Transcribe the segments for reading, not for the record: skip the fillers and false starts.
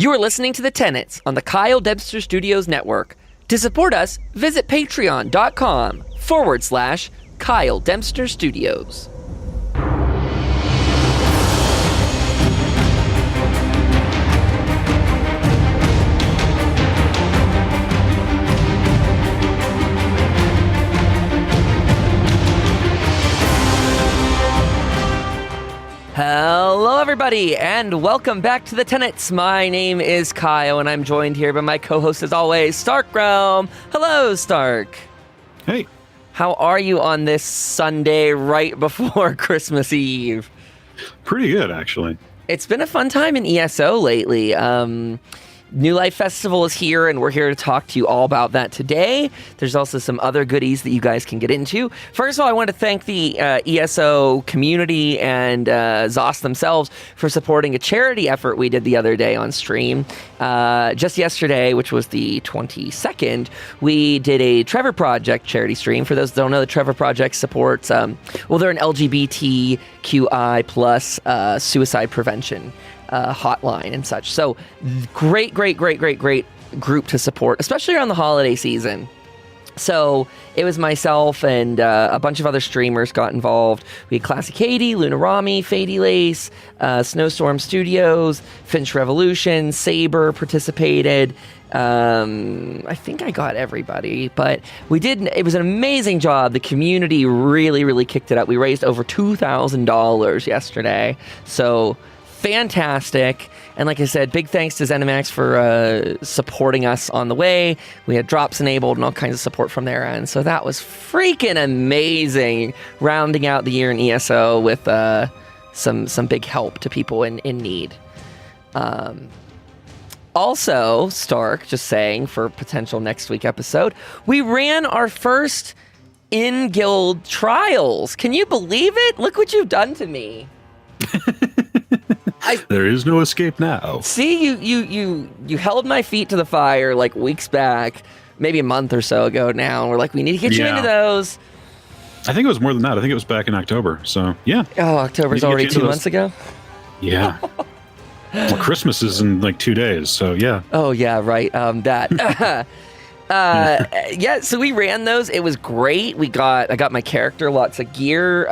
You are listening to the Tenets on the Kyle Dempster Studios network. To support us, visit patreon.com/Kyle Dempster Studios. Hello, everybody, and welcome back to the Tenets. My name is Kyle, and I'm joined here by my co-host, as always, StarkeRealm. Hello, Starke. Hey. How are you on this Sunday right before Christmas Eve? Pretty good, actually. It's been a fun time in ESO lately. New Life Festival is here, and we're here to talk to you all about that today. There's also some other goodies that you guys can get into. First of all, I want to thank the ESO community and ZOS themselves for supporting a charity effort we did the other day on stream. Just yesterday, which was the 22nd, we did a Trevor Project charity stream. For those that don't know, the Trevor Project supports, they're an LGBTQI plus suicide prevention hotline and such. So great group to support, especially around the holiday season. So it was myself and a bunch of other streamers got involved. We had Classy Katie, Luna Rami, Fady Lace, Snowstorm Studios, Finch Revolution, Saber participated. I think I got everybody, but it was an amazing job. The community really kicked it up. We raised over $2,000 yesterday. So fantastic. And like I said, big thanks to ZeniMax for supporting us on the way. We had drops enabled and all kinds of support from their end. So that was freaking amazing, rounding out the year in ESO with some big help to people in need. Also, Starke, just saying, for potential next week episode, we ran our first in-guild trials. Can you believe it? Look what you've done to me. There is no escape now. See, you held my feet to the fire like weeks back, maybe a month or so ago now. And we're like, we need to get you into those. I think it was more than that. I think it was back in October. So, yeah. Oh, October's already 2 months ago? Yeah. Well, Christmas is in like 2 days. So, yeah. Oh, yeah, right. So we ran those. It was great. I got my character, lots of gear.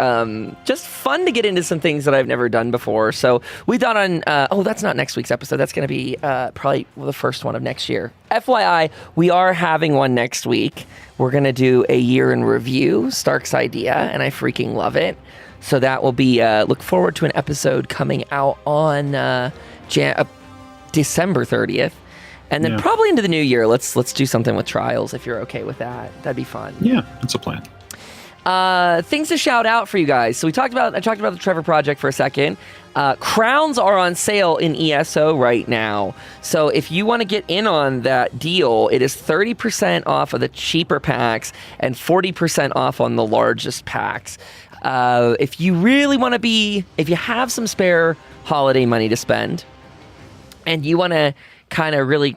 Just fun to get into some things that I've never done before. So we thought on, that's not next week's episode. That's going to be probably the first one of next year. FYI, we are having one next week. We're going to do a year in review, Starke's idea, and I freaking love it. So that will be, look forward to an episode coming out on December 30th. And then probably into the new year, let's do something with trials if you're okay with that. That'd be fun. Yeah, that's a plan. Things to shout out for you guys. So I talked about the Trevor Project for a second. Crowns are on sale in ESO right now. So if you want to get in on that deal, it is 30% off of the cheaper packs and 40% off on the largest packs. If you really want to if you have some spare holiday money to spend and you want to kind of really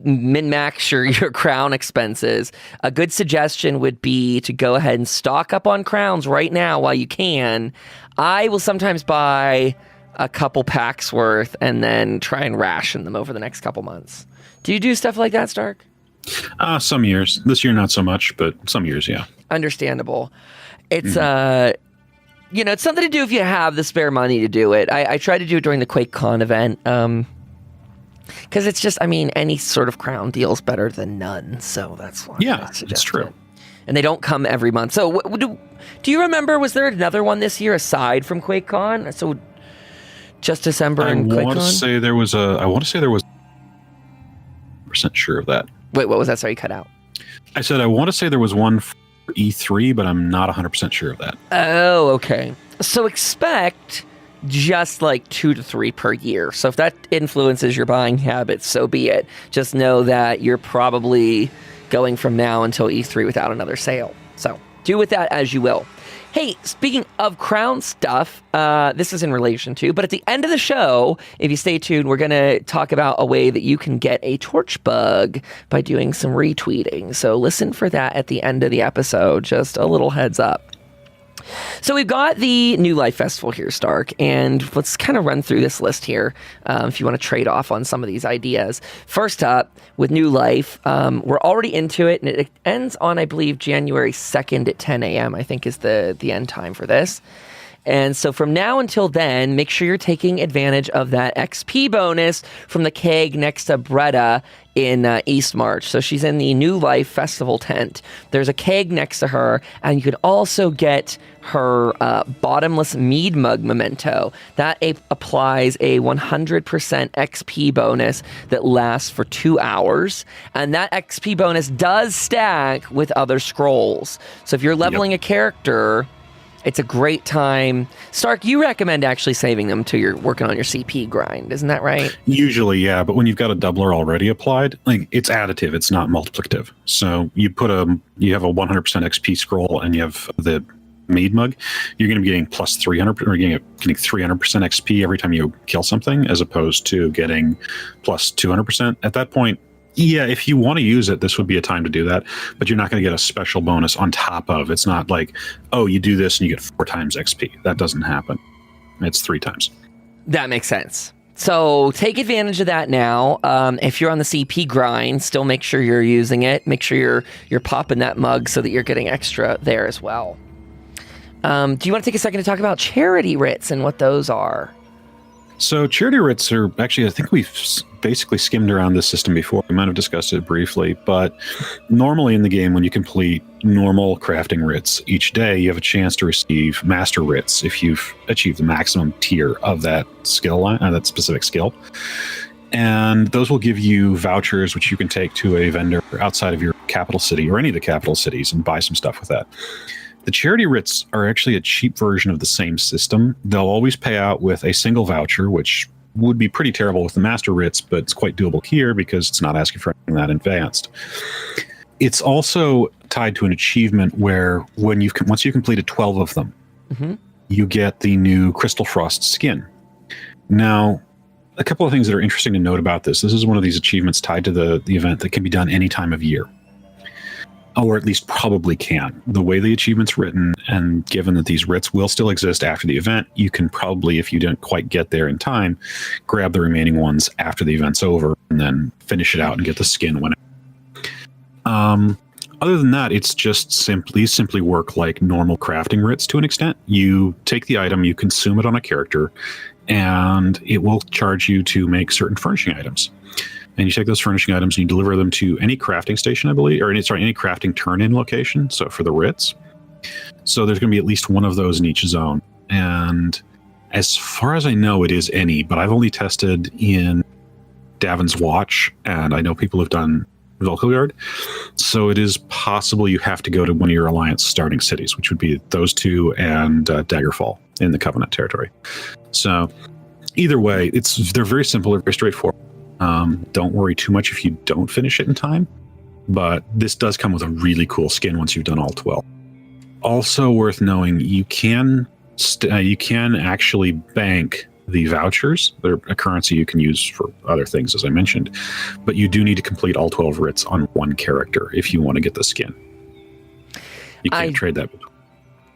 min-max your crown expenses, a good suggestion would be to go ahead and stock up on crowns right now while you can. I will sometimes buy a couple packs worth and then try and ration them over the next couple months. Do you do stuff like that, Starke? Some years. This year, not so much, but some years, yeah. Understandable. It's, it's something to do if you have the spare money to do it. I tried to do it during the QuakeCon event, because it's just, any sort of crown deal is better than none. So that's why. Yeah, it's true. It. And they don't come every month. So do you remember, was there another one this year aside from QuakeCon? So just December and QuakeCon? I want to say there was 100% sure of that. Wait, what was that? Sorry, you cut out. I said I want to say there was one for E3, but I'm not 100% sure of that. Oh, okay. So expect just like 2 to 3 per year. So if that influences your buying habits, so be it. Just know that you're probably going from now until E3 without another sale. So do with that as you will. Hey, speaking of crown stuff, this is in relation to, but at the end of the show, if you stay tuned, we're going to talk about a way that you can get a torch bug by doing some retweeting. So listen for that at the end of the episode, just a little heads up. So we've got the New Life Festival here, Starke, and let's kind of run through this list here if you want to trade off on some of these ideas. First up, with New Life, we're already into it, and it ends on, I believe, January 2nd at 10 a.m., I think is the end time for this. And so from now until then, make sure you're taking advantage of that XP bonus from the keg next to Bretta in East March. So she's in the New Life Festival tent. There's a keg next to her, and you can also get her bottomless mead mug memento. That applies a 100% XP bonus that lasts for 2 hours. And that XP bonus does stack with other scrolls. So if you're leveling a character, it's a great time. Starke, you recommend actually saving them till you're working on your CP grind, isn't that right? Usually, yeah, but when you've got a doubler already applied, like it's additive, it's not multiplicative. So you have a 100% XP scroll and you have the mead mug, you're going to be getting plus 300, or getting 300% XP every time you kill something, as opposed to getting plus 200%. At that point, yeah, if you want to use it, this would be a time to do that, but you're not going to get a special bonus on top of. It's not like, oh, you do this and you get 4 times XP. That doesn't happen. It's 3 times. That makes sense. So take advantage of that now. If you're on the CP grind, still make sure you're using it. Make sure you're popping that mug so that you're getting extra there as well. Do you want to take a second to talk about charity writs and what those are? So charity writs are actually, I think we've basically skimmed around this system before. We might have discussed it briefly, but normally in the game, when you complete normal crafting writs each day, you have a chance to receive master writs if you've achieved the maximum tier of that skill line, that specific skill. And those will give you vouchers, which you can take to a vendor outside of your capital city or any of the capital cities and buy some stuff with that. The charity writs are actually a cheap version of the same system. They'll always pay out with a single voucher, which would be pretty terrible with the master writs, but it's quite doable here because it's not asking for anything that advanced. It's also tied to an achievement where once you've completed 12 of them, you get the new Crystal Frost skin. Now, a couple of things that are interesting to note about this. This is one of these achievements tied to the event that can be done any time of year. Or at least probably can. The way the achievement's written, and given that these writs will still exist after the event, you can probably, if you didn't quite get there in time, grab the remaining ones after the event's over and then finish it out and get the skin whenever. Other than that, it's just simply work like normal crafting writs to an extent. You take the item, you consume it on a character, and it will charge you to make certain furnishing items. And you take those furnishing items and you deliver them to any crafting station, I believe, or any crafting turn-in location. So for the writs. So there's going to be at least one of those in each zone. And as far as I know, it is any, but I've only tested in Davin's Watch, and I know people have done Velkogard. So it is possible you have to go to one of your Alliance starting cities, which would be those two and Daggerfall in the Covenant territory. So either way, they're very simple, they're very straightforward. Don't worry too much if you don't finish it in time, but this does come with a really cool skin once you've done all 12. Also worth knowing, you can actually bank the vouchers. They're a currency you can use for other things, as I mentioned, but you do need to complete all 12 writs on one character if you want to get the skin. You can't trade that.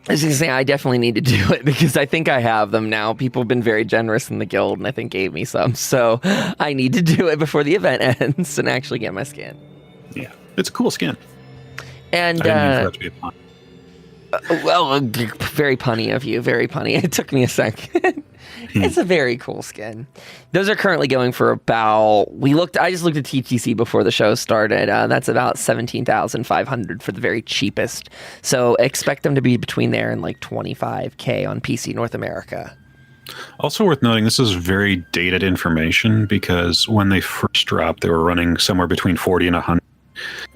I was going to say, I definitely need to do it because I think I have them now. People have been very generous in the guild and I think gave me some. So I need to do it before the event ends and actually get my skin. Yeah, it's a cool skin. And I didn't mean for that to be a pun. Well, very punny of you. Very punny. It took me a second. It's a very cool skin. Those are currently going for about, I just looked at TTC before the show started. That's about 17,500 for the very cheapest. So expect them to be between there and like 25K on PC North America. Also worth noting, this is very dated information because when they first dropped, they were running somewhere between 40 and 100.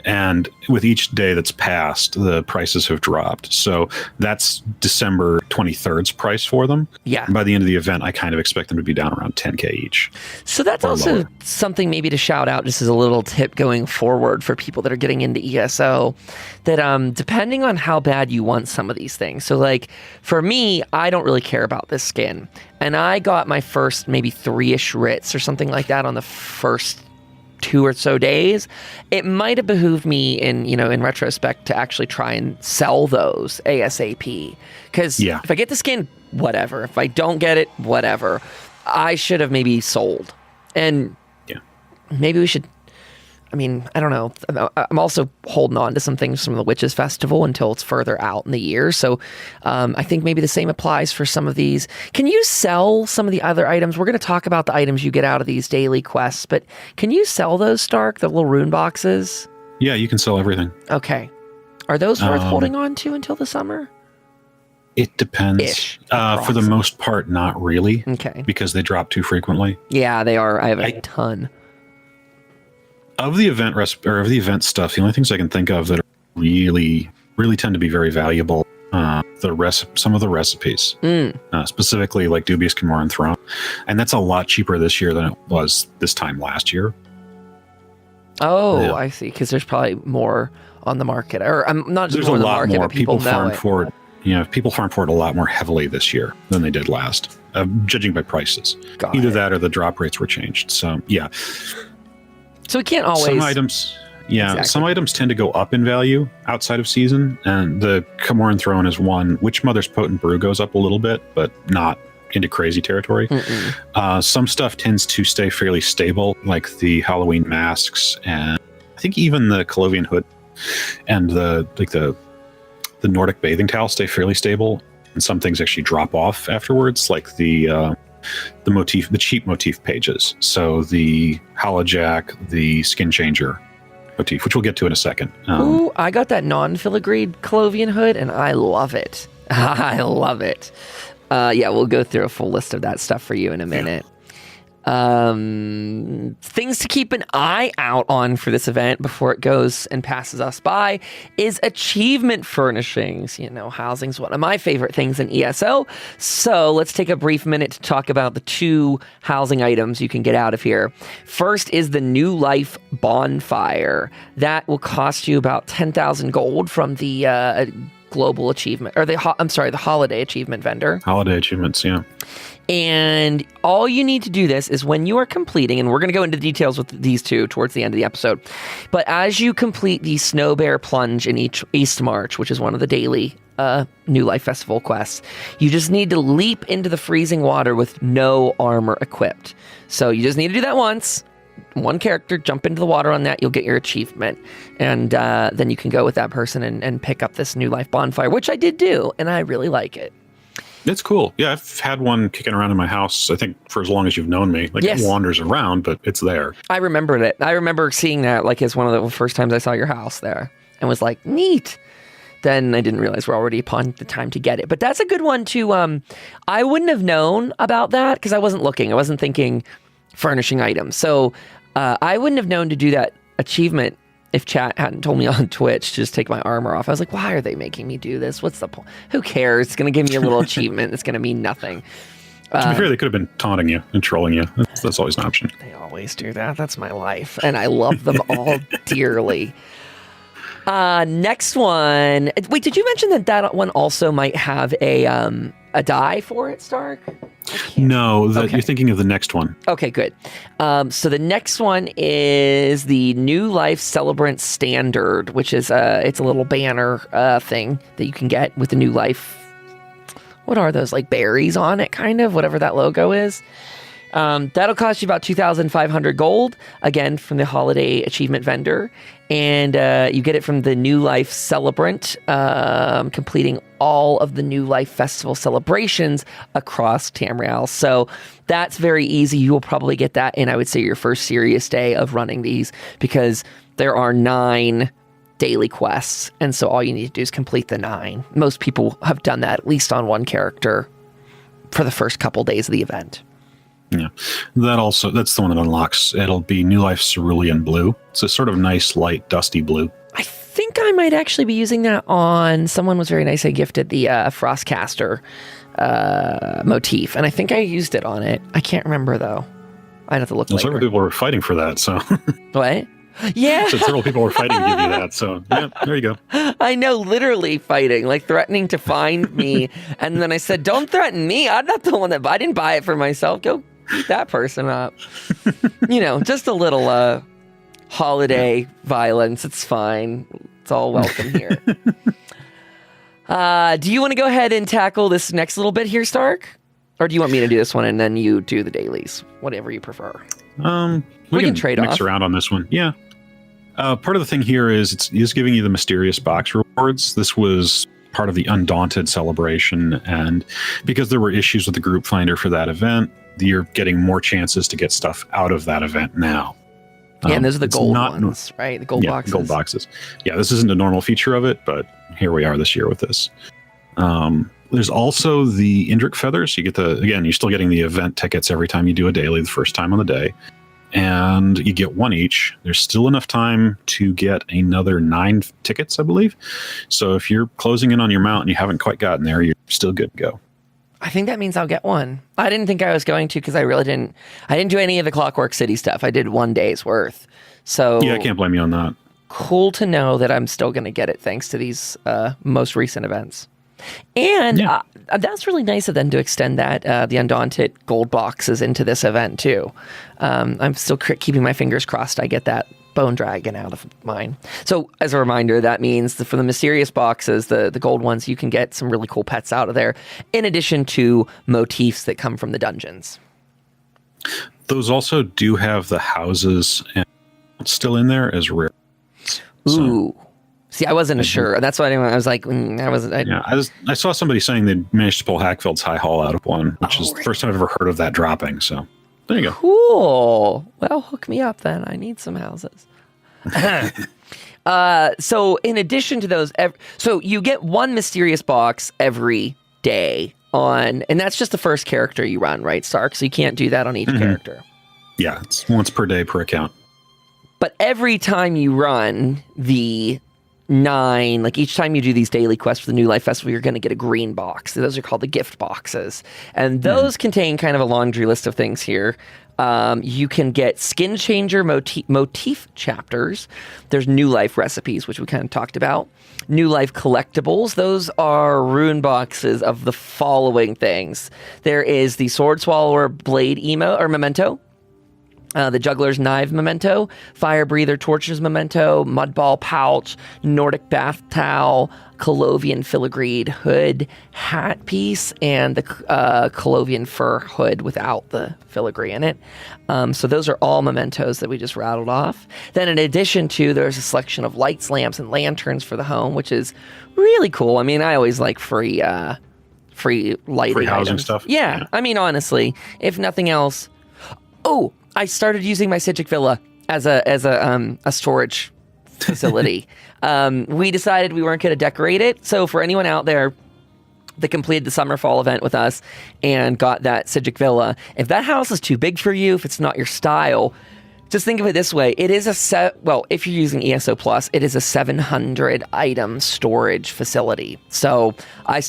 And with each day that's passed, the prices have dropped. So that's December 23rd's price for them. Yeah. And by the end of the event, I kind of expect them to be down around 10K each. So that's also lower. Something maybe to shout out just as a little tip going forward for people that are getting into ESO, that depending on how bad you want some of these things. So like for me, I don't really care about this skin. And I got my first maybe 3-ish writs or something like that on the first 2 or so days, it might have behooved me in retrospect to actually try and sell those ASAP. Because if I get the skin, whatever. If I don't get it, whatever. I should have maybe sold. And maybe we should... I mean, I don't know. I'm also holding on to some things from the Witches Festival until it's further out in the year. So I think maybe the same applies for some of these. Can you sell some of the other items? We're going to talk about the items you get out of these daily quests, but can you sell those, Starke, the little rune boxes? Yeah, you can sell everything. Okay. Are those worth holding on to until the summer? It depends. For the most part, not really. Okay. Because they drop too frequently. Yeah, they are. I have a ton. Of the event stuff, the only things I can think of that are really tend to be very valuable, some of the recipes, specifically like Dubious Camoran Throne, and that's a lot cheaper this year than it was this time last year. Oh, yeah. I see. Because there's probably more on the market, or I'm not just there's more a on the lot market, more but people farm for it. People farm for it a lot more heavily this year than they did last, judging by prices. Either that or the drop rates were changed. So yeah. So we can't always... Some items tend to go up in value outside of season, and the Camoran Throne is one. Witchmother's Potent Brew goes up a little bit, but not into crazy territory. Some stuff tends to stay fairly stable, like the Halloween masks, and I think even the Colovian Hood and the Nordic bathing towel stay fairly stable, and some things actually drop off afterwards, like the cheap motif pages. So the Holojack, the Skin Changer motif, which we'll get to in a second. Ooh, I got that non-filigreed Colovian Hood, and I love it. I love it. We'll go through a full list of that stuff for you in a minute. Things to keep an eye out on for this event before it goes and passes us by is achievement furnishings. Housing's one of my favorite things in ESO. So let's take a brief minute to talk about the 2 housing items you can get out of here. First is the New Life Bonfire. That will cost you about 10,000 gold from the global achievement, or the holiday achievement vendor. Holiday achievements, yeah. And all you need to do this is when you are completing, and we're going to go into details with these 2 towards the end of the episode, but as you complete the Snow Bear Plunge in East March, which is one of the daily New Life Festival quests, you just need to leap into the freezing water with no armor equipped. So you just need to do that once. One character, jump into the water on that, you'll get your achievement. And then you can go with that person and pick up this New Life Bonfire, which I did do, and I really like it. It's cool. Yeah, I've had one kicking around in my house, I think, for as long as you've known me. It wanders around, but it's there. I remembered it. I remember seeing that as one of the first times I saw your house there and was like, neat. Then I didn't realize we're already upon the time to get it. But that's a good one to... I wouldn't have known about that because I wasn't looking. I wasn't thinking furnishing items. So I wouldn't have known to do that achievement if chat hadn't told me on Twitch to just take my armor off. I was like, why are they making me do this? What's the point? Who cares? It's going to give me a little achievement. It's going to mean nothing. To be fair, they could have been taunting you and trolling you. That's always an option. They always do that. That's my life. And I love them all dearly. Next one. Wait, did you mention that one also might have a die for it, Starke? No, you're thinking of the next one. Okay, good. So the next one is the New Life Celebrant Standard, which is it's a little banner thing that you can get with the New Life. What are those, like berries on it, kind of, whatever that logo is? That'll cost you about 2,500 gold, again, from the holiday achievement vendor. And you get it from the New Life Celebrant, completing all of the New Life Festival celebrations across Tamriel. So that's very easy. You will probably get that in, I would say, your first serious day of running these, because there are 9 daily quests. And so all you need to do is complete the 9. Most people have done that at least on one character for the first couple days of the event. Yeah, that's the one that unlocks. It'll be New Life Cerulean Blue. It's a sort of nice, light, dusty blue. I think I might actually be using that on... Someone was very nice. I gifted the Frostcaster motif, and I think I used it on it. I can't remember, though. I'd have to look later. Several people were fighting for that, so... What? Yeah. So several people were fighting to give you that, so yeah, there you go. I know, literally fighting, like threatening to find me. And then I said, don't threaten me. I'm not the one I didn't buy it for myself. Go beat that person up. Just a little holiday violence. It's fine. It's all welcome here. Do you want to go ahead and tackle this next little bit here, Starke? Or do you want me to do this one and then you do the dailies? Whatever you prefer. We can trade mix around on this one. Yeah. Part of the thing here is it is giving you the mysterious box rewards. This was part of the Undaunted celebration, and because there were issues with the group finder for that event, you're getting more chances to get stuff out of that event now. Yeah, and those are the gold ones, right? The gold boxes. Gold boxes. Yeah, this isn't a normal feature of it, but here we are this year with this. There's also the Indrik feathers. You get you're still getting the event tickets every time you do a daily, the first time on the day. And you get one each. There's still enough time to get another 9 tickets, I believe. So if you're closing in on your mount and you haven't quite gotten there, you're still good to go. I think that means I'll get one. I didn't think I was going to because I didn't do any of the Clockwork City stuff. I did 1 day's worth. So yeah, I can't blame you on that. Cool to know that I'm still going to get it thanks to these most recent events. And that's really nice of them to extend that the Undaunted gold boxes into this event too. I'm still keeping my fingers crossed I get that bone dragon out of mine. So as a reminder, that means that for the mysterious boxes, the gold ones, you can get some really cool pets out of there, in addition to motifs that come from the dungeons. Those also do have the houses still in there as rare. Ooh. See, I wasn't sure. That's why I was like, I saw somebody saying they managed to pull Hackfield's High Hall out of one, which is the first time I've ever heard of that dropping. So there you go. Cool. Well, hook me up then. I need some houses. So in addition to those, so you get one mysterious box every day and that's just the first character you run, right, Starke? So you can't do that on each character. Yeah, it's once per day per account. But every time you run the 9, like each time you do these daily quests for the New Life Festival, you're going to get a green box. Those are called the gift boxes. And those contain kind of a laundry list of things here. You can get skin changer motif chapters. There's New Life recipes, which we kind of talked about. New Life collectibles. Those are rune boxes of the following things. There is the Sword Swallower Blade memento. The Juggler's Knife memento, Fire Breather Torches memento, Mudball Pouch, Nordic Bath Towel, Colovian Filigreed Hood hat piece, and the Colovian Fur Hood without the filigree in it. So those are all mementos that we just rattled off. Then in addition to, there's a selection of lights, lamps, and lanterns for the home, which is really cool. I mean, I always like free lighting free housing items. stuff. Yeah, I mean, honestly, if nothing else. Oh, I started using my Sijic Villa as a storage facility. We decided we weren't going to decorate it. So for anyone out there that completed the summer fall event with us and got that Sijic Villa, if that house is too big for you, if it's not your style, just think of it this way. It is if you're using ESO Plus, it is a 700 item storage facility. So I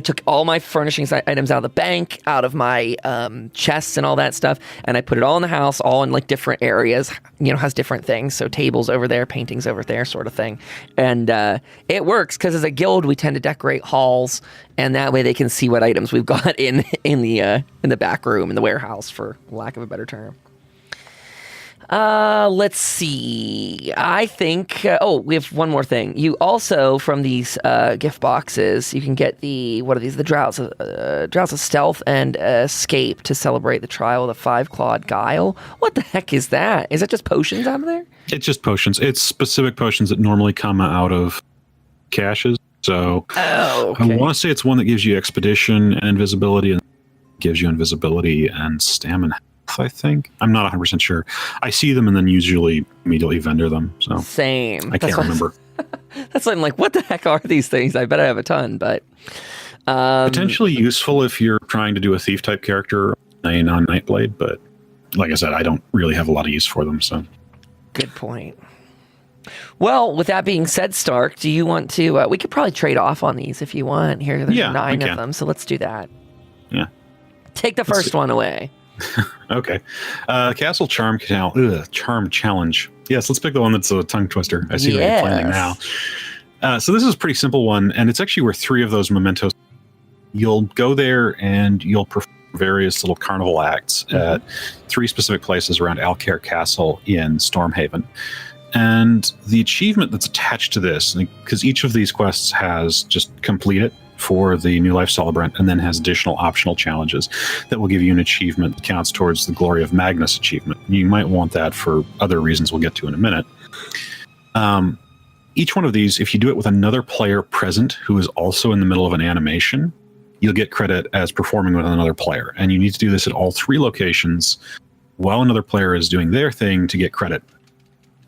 took all my furnishings items out of the bank, out of my chests and all that stuff, and I put it all in the house, all in like different areas, has different things. So tables over there, paintings over there, sort of thing. And it works because as a guild, we tend to decorate halls, and that way they can see what items we've got in the back room, in the warehouse, for lack of a better term. Let's see. I think, we have one more thing. You also, from these gift boxes, you can get the Drowse of Stealth and Escape to celebrate the trial of the 5-clawed Guile. What the heck is that? Is that just potions out of there? It's just potions. It's specific potions that normally come out of caches. So I want to say it's one that gives you expedition and invisibility, and gives you invisibility and stamina, I think. I'm not 100% sure. I see them and then usually immediately vendor them. So same. I can't remember. That's why I'm like, what the heck are these things? I bet I have a ton, but potentially useful if you're trying to do a thief type character on Nightblade, but like I said, I don't really have a lot of use for them. So good point. Well, with that being said, Starke, do you want to? We could probably trade off on these if you want. Here, there's 9 of them, so let's do that. Yeah. Take the first one away. Okay. Castle Charm Challenge. Yes, let's pick the one that's a tongue twister. I see what you're planning now. So this is a pretty simple one, and it's actually where 3 of those mementos. You'll go there and you'll perform various little carnival acts at 3 specific places around Alcaire Castle in Stormhaven. And the achievement that's attached to this, because each of these quests has just complete it for the New Life Celebrant, and then has additional optional challenges that will give you an achievement that counts towards the Glory of Magnus achievement. You might want that for other reasons we'll get to in a minute. Each one of these, if you do it with another player present who is also in the middle of an animation, you'll get credit as performing with another player. And you need to do this at all 3 locations while another player is doing their thing to get credit.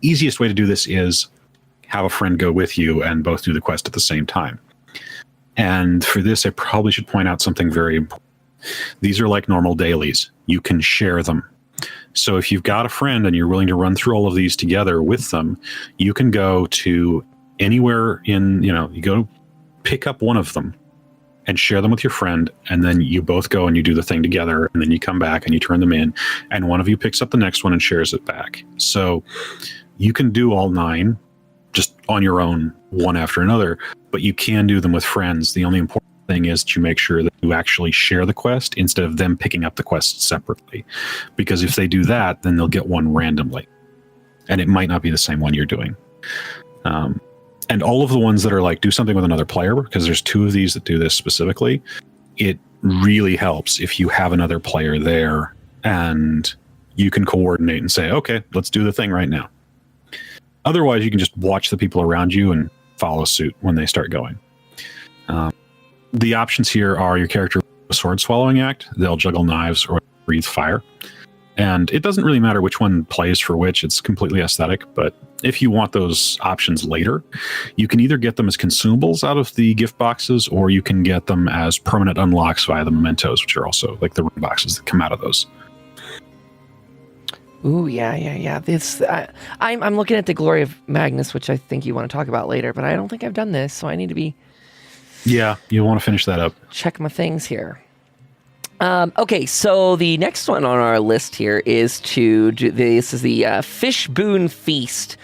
Easiest way to do this is have a friend go with you and both do the quest at the same time. And for this, I probably should point out something very important. These are like normal dailies. You can share them. So if you've got a friend and you're willing to run through all of these together with them, you can go to anywhere you go pick up one of them and share them with your friend, and then you both go and you do the thing together, and then you come back and you turn them in, and one of you picks up the next one and shares it back. So you can do all 9 just on your own, one after another, but you can do them with friends. The only important thing is to make sure that you actually share the quest instead of them picking up the quest separately. Because if they do that, then they'll get one randomly, and it might not be the same one you're doing. And all of the ones that are like, do something with another player, because there's 2 of these that do this specifically, it really helps if you have another player there and you can coordinate and say, okay, let's do the thing right now. Otherwise, you can just watch the people around you and follow suit when they start going. The options here are your character with a sword swallowing act. They'll juggle knives or breathe fire. And it doesn't really matter which one plays for which. It's completely aesthetic. But if you want those options later, you can either get them as consumables out of the gift boxes, or you can get them as permanent unlocks via the mementos, which are also like the rune boxes that come out of those. Ooh, yeah. I'm looking at the Glory of Magnus, which I think you want to talk about later, but I don't think I've done this, so I need to be... Yeah, you want to finish that up. Check my things here. Okay, so the next one on our list here is to do this is the Fish Boon Feast.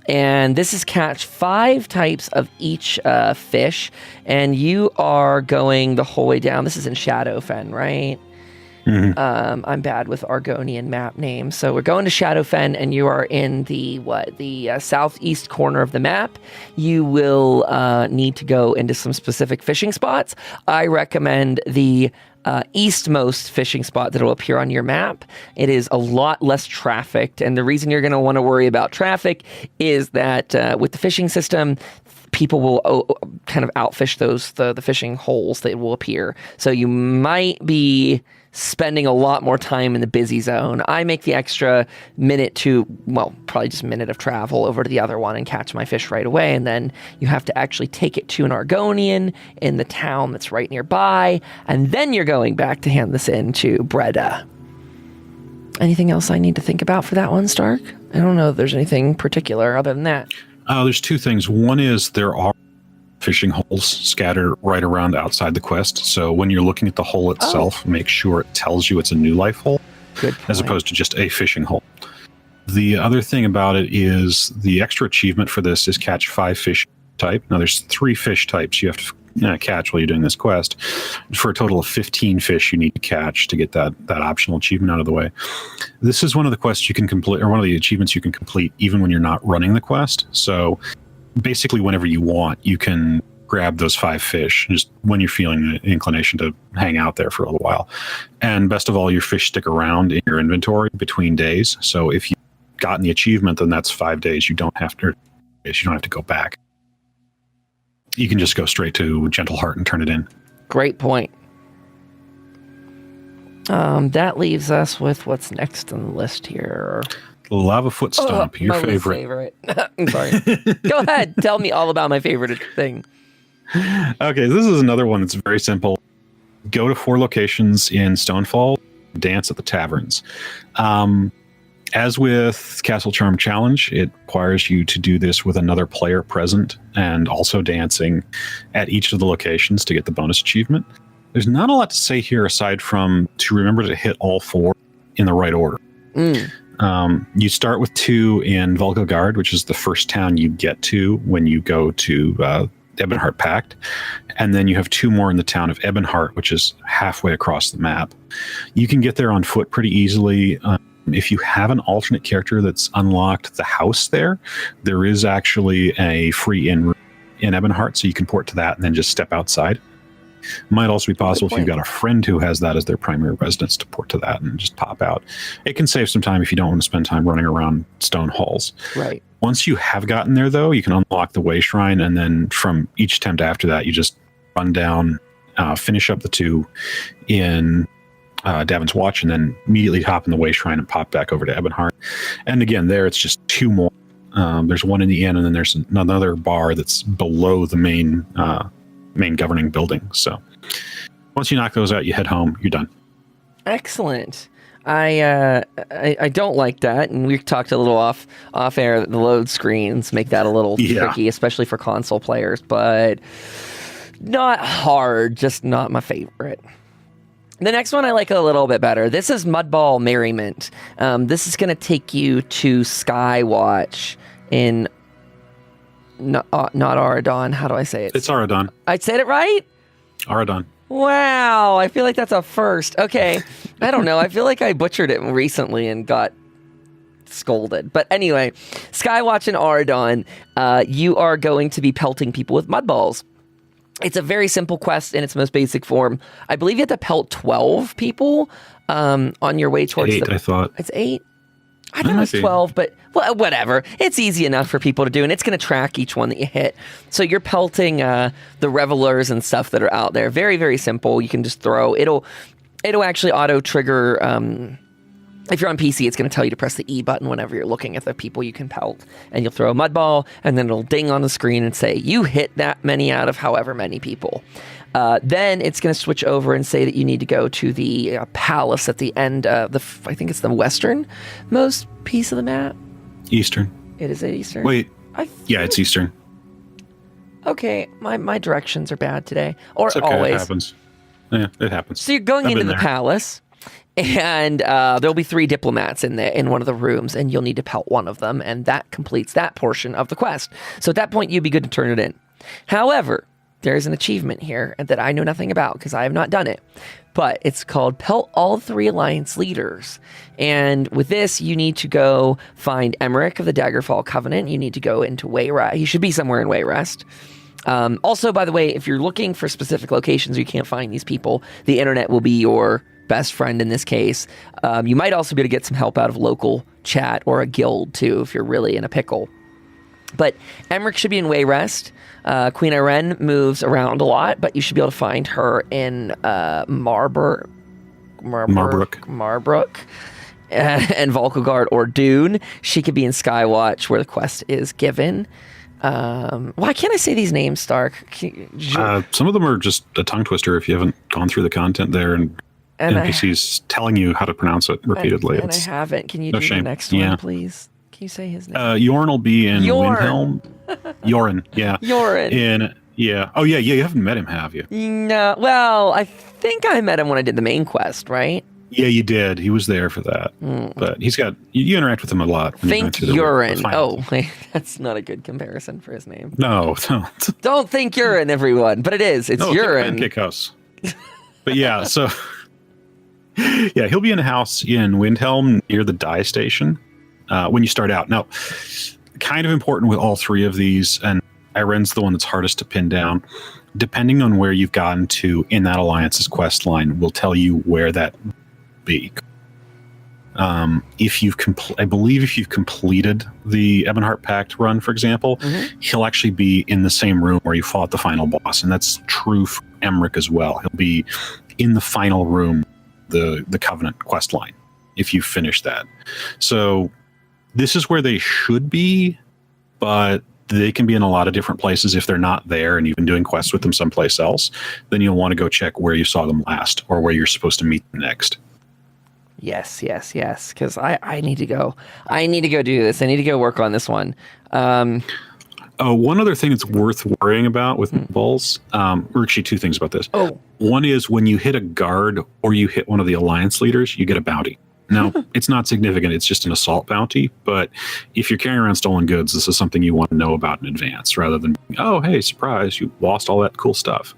And this is catch 5 types of each fish, and you are going the whole way down. This is in Shadowfen, right? Mm-hmm. I'm bad with Argonian map names. So we're going to Shadowfen, and you are in the southeast corner of the map. You will need to go into some specific fishing spots. I recommend the eastmost fishing spot that will appear on your map. It is a lot less trafficked, and the reason you're going to want to worry about traffic is that with the fishing system, people will kind of outfish the fishing holes that will appear. So you might be spending a lot more time in the busy zone. I make the extra probably just minute of travel over to the other one and catch my fish right away. And then you have to actually take it to an Argonian in the town that's right nearby. And then you're going back to hand this in to Breda. Anything else I need to think about for that one, Starke? I don't know if there's anything particular other than that. There's 2 things. One is there are fishing holes scattered right around outside the quest. So when you're looking at the hole itself, make sure it tells you it's a new life hole, as opposed to just a fishing hole. The other thing about it is the extra achievement for this is catch 5 fish type. Now there's 3 fish types you have to catch while you're doing this quest. For a total of 15 fish you need to catch to get that optional achievement out of the way. This is one of the quests you can complete, or one of the achievements you can complete even when you're not running the quest. So basically whenever you want, you can grab those 5 fish just when you're feeling the inclination to hang out there for a little while. And best of all, your fish stick around in your inventory between days. So if you've gotten the achievement, then that's 5 days. You don't have to go back. You can just go straight to Gentle Heart and turn it in. Great point. That leaves us with what's next on the list here. Lava Foot Stomp, your favorite. I'm sorry. Go ahead. Tell me all about my favorite thing. Okay, this is another one that's very simple. Go to 4 locations in Stonefall, dance at the taverns. As with Castle Charm Challenge, it requires you to do this with another player present and also dancing at each of the locations to get the bonus achievement. There's not a lot to say here aside from to remember to hit all 4 in the right order. You start with 2 in Volgogard, which is the first town you get to when you go to Ebonheart Pact. And then you have 2 more in the town of Ebonheart, which is halfway across the map. You can get there on foot pretty easily. If you have an alternate character that's unlocked the house there is actually a free in Ebonheart, so you can port to that and then just step outside. Might also be possible if you've got a friend who has that as their primary residence to port to that and just pop out. It can save some time if you don't want to spend time running around stone halls. Right. Once you have gotten there, though, you can unlock the Way Shrine, and then from each attempt after that, you just run down, finish up the 2 in Davin's Watch, and then immediately hop in the Way Shrine and pop back over to Ebonheart. And again, there it's just 2 more. There's one in the inn, and then there's another bar that's below the main governing building. So once you knock those out, you head home. You're done. Excellent. I don't like that, and we talked a little off air that the load screens make that a little tricky, especially for console players, but not hard, just not my favorite. The next one I like a little bit better. This is Mudball Merriment. This is going to take you to Skywatch in not Aradon. How do I say it? It's Aradon. I said it right? Aradon. Wow, I feel like that's a first. Okay, I don't know. I feel like I butchered it recently and got scolded. But anyway, Skywatch and Aradon, you are going to be pelting people with mud balls. It's a very simple quest in its most basic form. I believe you have to pelt 12 people on your way towards 8, I thought. It's 8? I thought it was 12, but well, whatever. It's easy enough for people to do, and it's going to track each one that you hit. So you're pelting the revelers and stuff that are out there. Very, very simple. You can just throw. It'll actually auto-trigger. If you're on PC, it's going to tell you to press the E button whenever you're looking at the people you can pelt. And you'll throw a mud ball, and then it'll ding on the screen and say, you hit that many out of however many people. Then it's going to switch over and say that you need to go to the palace at the end of I think it's the westernmost piece of the map. Eastern. It is Eastern? Wait. Yeah, it's Eastern. Okay, my directions are bad today. Or it's okay, always. It happens. Yeah, it happens. So you're going into the palace, and there'll be 3 diplomats in one of the rooms, and you'll need to pelt one of them, and that completes that portion of the quest. So at that point, you'd be good to turn it in. However, there's an achievement here that I know nothing about because I have not done it. But it's called Pelt All 3 Alliance Leaders. And with this, you need to go find Emmerich of the Daggerfall Covenant. You need to go into Wayrest. He should be somewhere in Wayrest. Also, by the way, if you're looking for specific locations you can't find these people, the internet will be your best friend in this case. You might also be able to get some help out of local chat or a guild, too, if you're really in a pickle. But Emmerich should be in Wayrest. Queen Irene moves around a lot, but you should be able to find her in Marbrook, and Volkogard or Dune. She could be in Skywatch, where the quest is given. Why can't I say these names, Starke? Some of them are just a tongue twister if you haven't gone through the content there and NPCs telling you how to pronounce it repeatedly. And I haven't. Can you do the next one, please? Can you say his name? Yorn will be in Windhelm. Yorin, yeah. Yorin. Oh, yeah, you haven't met him, have you? No. Well, I think I met him when I did the main quest, right? Yeah, you did. He was there for that. But you interact with him a lot. Think Yorin. Oh, wait, that's not a good comparison for his name. No, don't. Don't think Yorin, everyone. But it is. It's Yorin. Pancake House. But yeah, so... Yeah, he'll be in a house in Windhelm near the dye station when you start out. Now, kind of important with all 3 of these, and Irene's the one that's hardest to pin down. Depending on where you've gotten to in that Alliance's quest line will tell you where that will be. If you've completed the Ebonheart Pact run, for example, he'll actually be in the same room where you fought the final boss, and that's true for Emmerich as well. He'll be in the final room, the Covenant quest line, if you finish that. So this is where they should be, but they can be in a lot of different places. If they're not there and you've been doing quests with them someplace else, then you'll want to go check where you saw them last or where you're supposed to meet them next. Yes, because I need to go. I need to go do this. I need to go work on this one. One other thing that's worth worrying about with bulls, or actually 2 things about this. One is when you hit a guard or you hit one of the Alliance leaders, you get a bounty. Now, it's not significant. It's just an assault bounty. But if you're carrying around stolen goods, this is something you want to know about in advance rather than, oh, hey, surprise, you lost all that cool stuff.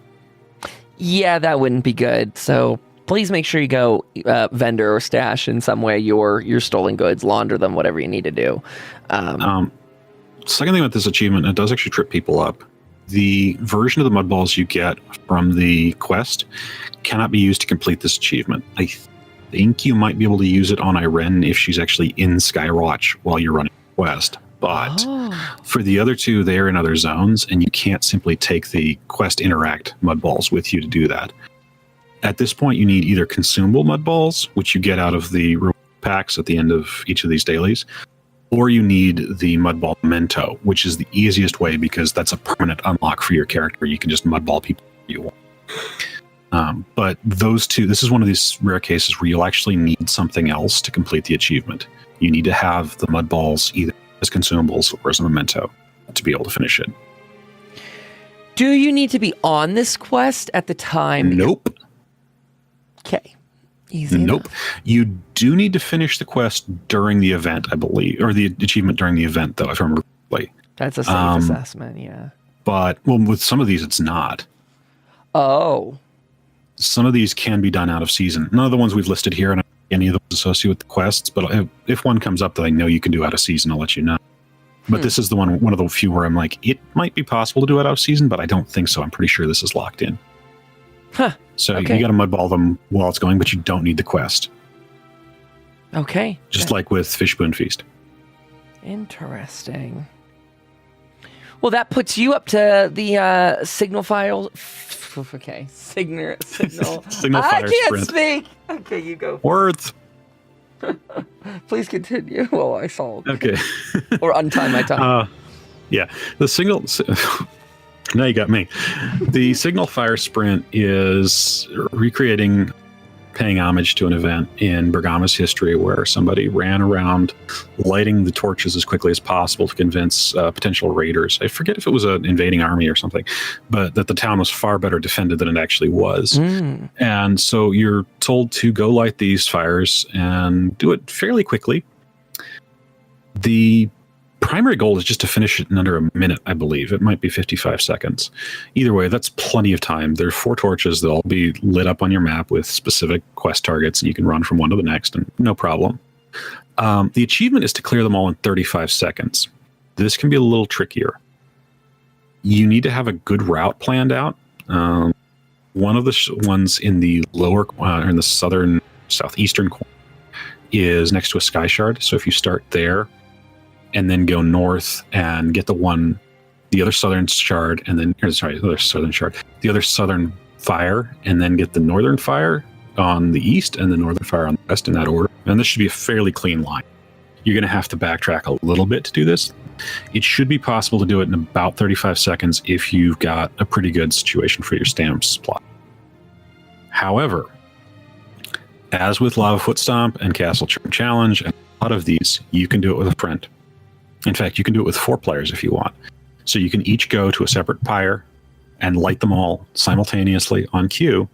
Yeah, that wouldn't be good. So please make sure you go vendor or stash in some way your stolen goods, launder them, whatever you need to do. Second thing about this achievement, it does actually trip people up. The version of the mud balls you get from the quest cannot be used to complete this achievement. I think you might be able to use it on Irene if she's actually in Skywatch while you're running the quest. But for the other two, they're in other zones, and you can't simply take the quest interact mud balls with you to do that. At this point, you need either consumable mud balls, which you get out of the reward packs at the end of each of these dailies, or you need the mud ball memento, which is the easiest way because that's a permanent unlock for your character. You can just mud ball people you want. But those two, this is one of these rare cases where you'll actually need something else to complete the achievement. You need to have the mud balls either as consumables or as a memento to be able to finish it. Do you need to be on this quest at the time? Nope. Okay. Easy Nope. enough. You do need to finish the quest during the event, I believe, or the achievement during the event, though, if I remember correctly. That's a safe assessment, yeah. But, well, with some of these, it's not. Oh. Some of these can be done out of season. None of the ones we've listed here, and any of those associated with the quests, but if one comes up that I know you can do out of season, I'll let you know. But this is the one of the few where I'm like, it might be possible to do it out of season, but I don't think so. I'm pretty sure this is locked in. Huh. So Okay. you got to mudball them while it's going, but you don't need the quest. Okay. Just like with Fishbone Feast. Interesting. Well, that puts you up to the signal file. Okay. Signal. Signal I fire can't sprint. speak. Okay, you go. Worth. Please continue while I solve. Okay. Or untie my tongue. Yeah. The signal. Now you got me. The signal fire sprint is recreating, paying homage to an event in Bergama's history where somebody ran around lighting the torches as quickly as possible to convince potential raiders. I forget if it was an invading army or something, but that the town was far better defended than it actually was. And so you're told to go light these fires and do it fairly quickly. The primary goal is just to finish it in under a minute, I believe. It might be 55 seconds. Either way, that's plenty of time. There are 4 torches. They'll all be lit up on your map with specific quest targets, and you can run from one to the next, and no problem. The achievement is to clear them all in 35 seconds. This can be a little trickier. You need to have a good route planned out. One of the ones in the lower, in the southeastern corner is next to a sky shard. So if you start there, and then go north and get the other southern shard, and then, the other southern fire, and then get the northern fire on the east and the northern fire on the west in that order. And this should be a fairly clean line. You're going to have to backtrack a little bit to do this. It should be possible to do it in about 35 seconds if you've got a pretty good situation for your stamp supply. However, as with Lava Foot Stomp and Castle Charm Challenge and a lot of these, you can do it with a friend. In fact, you can do it with 4 players if you want. So you can each go to a separate pyre and light them all simultaneously on cue,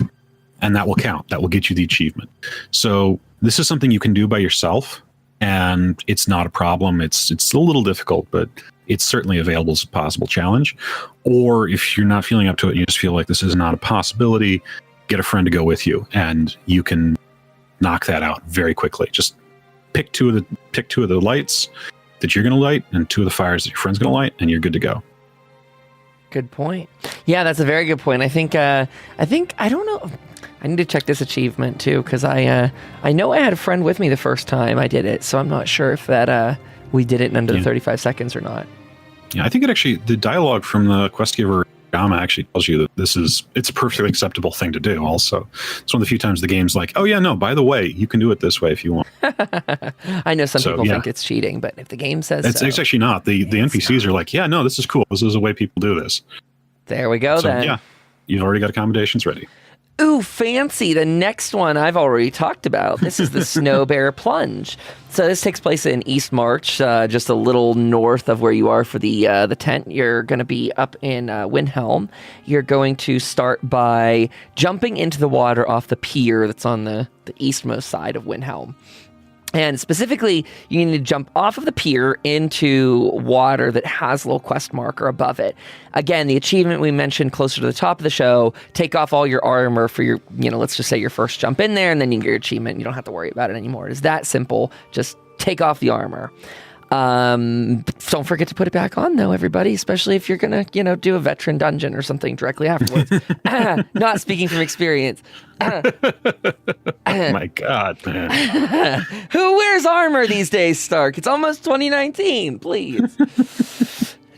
and that will count. That will get you the achievement. So this is something you can do by yourself, and it's not a problem. It's a little difficult, but it's certainly available as a possible challenge. Or if you're not feeling up to it and you just feel like this is not a possibility, get a friend to go with you, and you can knock that out very quickly. Just pick two of the lights that you're going to light and 2 of the fires that your friend's going to light, and you're good to go. Good point. Yeah, that's a very good point. I think I don't know. I need to check this achievement too, because I know I had a friend with me the first time I did it, so I'm not sure if that we did it in under the 35 seconds or not. Yeah, I think the dialogue from the quest giver Gama actually tells you that it's a perfectly acceptable thing to do. Also, it's one of the few times the game's like, oh yeah, no, by the way, you can do it this way if you want. I know some people think it's cheating, but if the game says it's actually not. The NPCs are like, yeah, no, this is cool. This is the way people do this. There we go. Then yeah, you've already got accommodations ready. Ooh, fancy. The next one I've already talked about. This is the Snow Bear Plunge. So this takes place in East March, just a little north of where you are for the tent. You're going to be up in Windhelm. You're going to start by jumping into the water off the pier that's on the eastmost side of Windhelm. And specifically, you need to jump off of the pier into water that has a little quest marker above it. Again, the achievement we mentioned closer to the top of the show, take off all your armor for your, let's just say your first jump in there, and then you get your achievement. You don't have to worry about it anymore. It's that simple. Just take off the armor. Don't forget to put it back on, though, everybody, especially if you're going to, do a veteran dungeon or something directly afterwards. Not speaking from experience. My God, man. Who wears armor these days, Starke? It's almost 2019, please.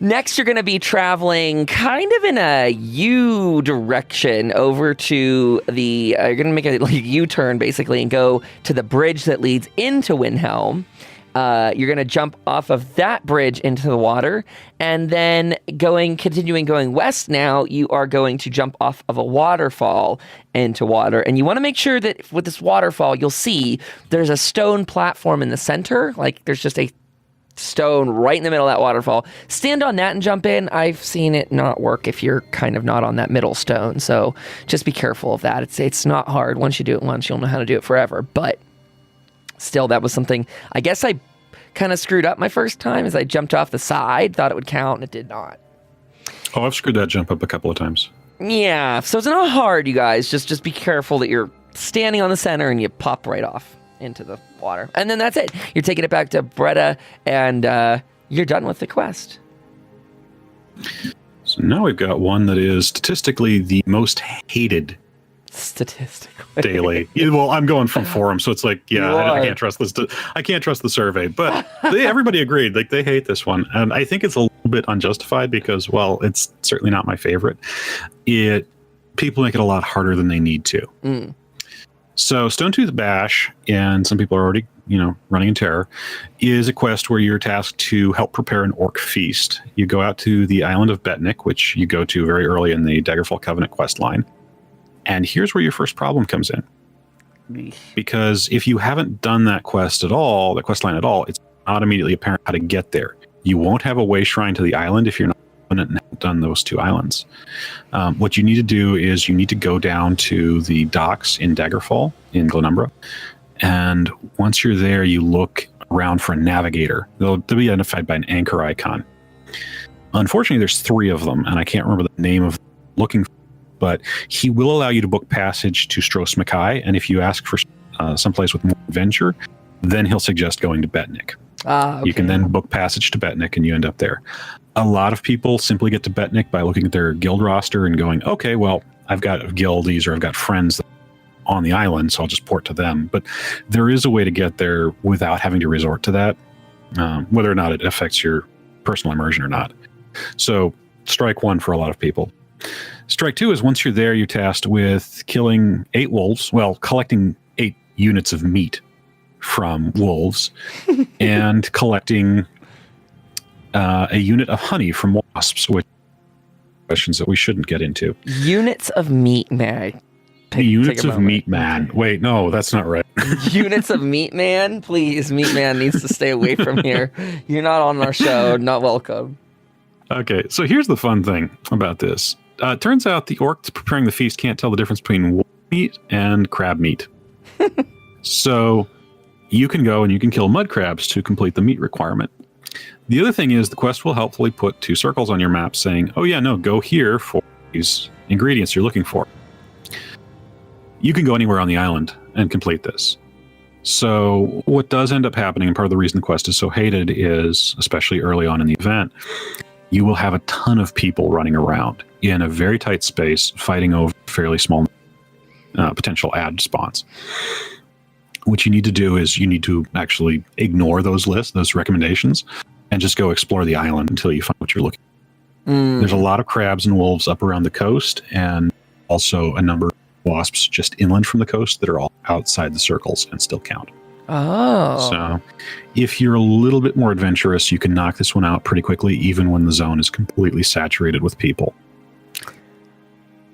Next, you're going to be traveling kind of in a U direction over to the, you're going to make a U-turn, basically, and go to the bridge that leads into Windhelm. You're going to jump off of that bridge into the water, and then continuing going west now, you are going to jump off of a waterfall into water. And you want to make sure that with this waterfall, you'll see there's a stone platform in the center. Like there's just a stone right in the middle of that waterfall. Stand on that and jump in. I've seen it not work if you're kind of not on that middle stone. So just be careful of that. It's not hard. Once you do it once, you'll know how to do it forever. But still, that was something, I guess I kind of screwed up my first time as I jumped off the side, thought it would count, and it did not. Oh, I've screwed that jump up a couple of times. Yeah, so it's not hard, you guys. Just be careful that you're standing on the center and you pop right off into the water. And then that's it. You're taking it back to Bretta, and you're done with the quest. So now we've got one that is statistically the most hated daily. Well, I'm going from forums, so it's like, I can't trust this. I can't trust the survey, but everybody agreed. Like they hate this one, and I think it's a little bit unjustified because, well, it's certainly not my favorite. People make it a lot harder than they need to. So, Stonetooth Bash, and some people are already, running in terror, is a quest where you're tasked to help prepare an orc feast. You go out to the island of Betnik, which you go to very early in the Daggerfall Covenant quest line. And here's where your first problem comes in. Because if you haven't done that quest at all, the quest line at all, it's not immediately apparent how to get there. You won't have a way shrine to the island if you're not done those two islands. What you need to do is you need to go down to the docks in Daggerfall in Glenumbra. And once you're there, you look around for a navigator. They'll be identified by an anchor icon. Unfortunately, there's 3 of them, and I can't remember the name of looking for. But he will allow you to book passage to Stros Mackay, and if you ask for someplace with more adventure, then he'll suggest going to Betnik. Okay. You can then book passage to Betnik, and you end up there. A lot of people simply get to Betnik by looking at their guild roster and going, okay, well, I've got guildies or I've got friends on the island, so I'll just port to them. But there is a way to get there without having to resort to that, whether or not it affects your personal immersion or not. So strike 1 for a lot of people. Strike 2 is once you're there, you're tasked with killing 8 wolves, collecting 8 units of meat from wolves, and collecting a unit of honey from wasps, which are questions that we shouldn't get into. Units of meat, man. Units of meat, man. Wait, no, that's not right. Units of meat, man? Please, meat man needs to stay away from here. You're not on our show. Not welcome. Okay, so here's the fun thing about this. It turns out the orcs preparing the feast can't tell the difference between wolf meat and crab meat. So you can go and you can kill mud crabs to complete the meat requirement. The other thing is the quest will helpfully put 2 circles on your map saying, oh yeah, no, go here for these ingredients you're looking for. You can go anywhere on the island and complete this. So what does end up happening, and part of the reason the quest is so hated is, especially early on in the event, you will have a ton of people running around in a very tight space fighting over fairly small potential ad spawns. What you need to do is you need to actually ignore those lists, those recommendations, and just go explore the island until you find what you're looking for. There's a lot of crabs and wolves up around the coast, and also a number of wasps just inland from the coast that are all outside the circles and still count. Oh. So if you're a little bit more adventurous, you can knock this one out pretty quickly, even when the zone is completely saturated with people.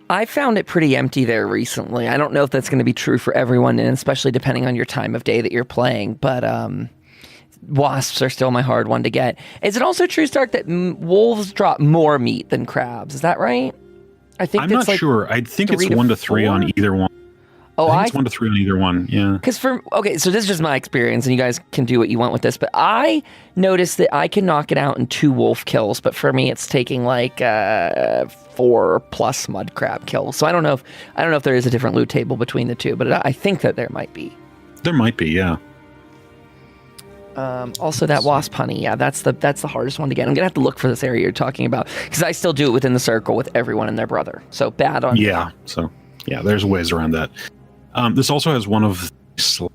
I found it pretty empty there recently. I don't know if that's going to be true for everyone, and especially depending on your time of day that you're playing, but wasps are still my hard one to get. Is it also true, Starke, that wolves drop more meat than crabs? Is that right? I think I'm not sure. I think it's 1 to 3 on either one. Oh, I think it's 1 to 3 on either one. Yeah. Because so this is just my experience, and you guys can do what you want with this. But I noticed that I can knock it out in 2 wolf kills, but for me, it's taking like 4 plus mud crab kills. So I don't know if there is a different loot table between the two, but I think that there might be. There might be, yeah. Also, that wasp honey, yeah, that's the hardest one to get. I'm gonna have to look for this area you're talking about because I still do it within the circle with everyone and their brother. So bad on. Yeah. So yeah, there's ways around that. This also has one of the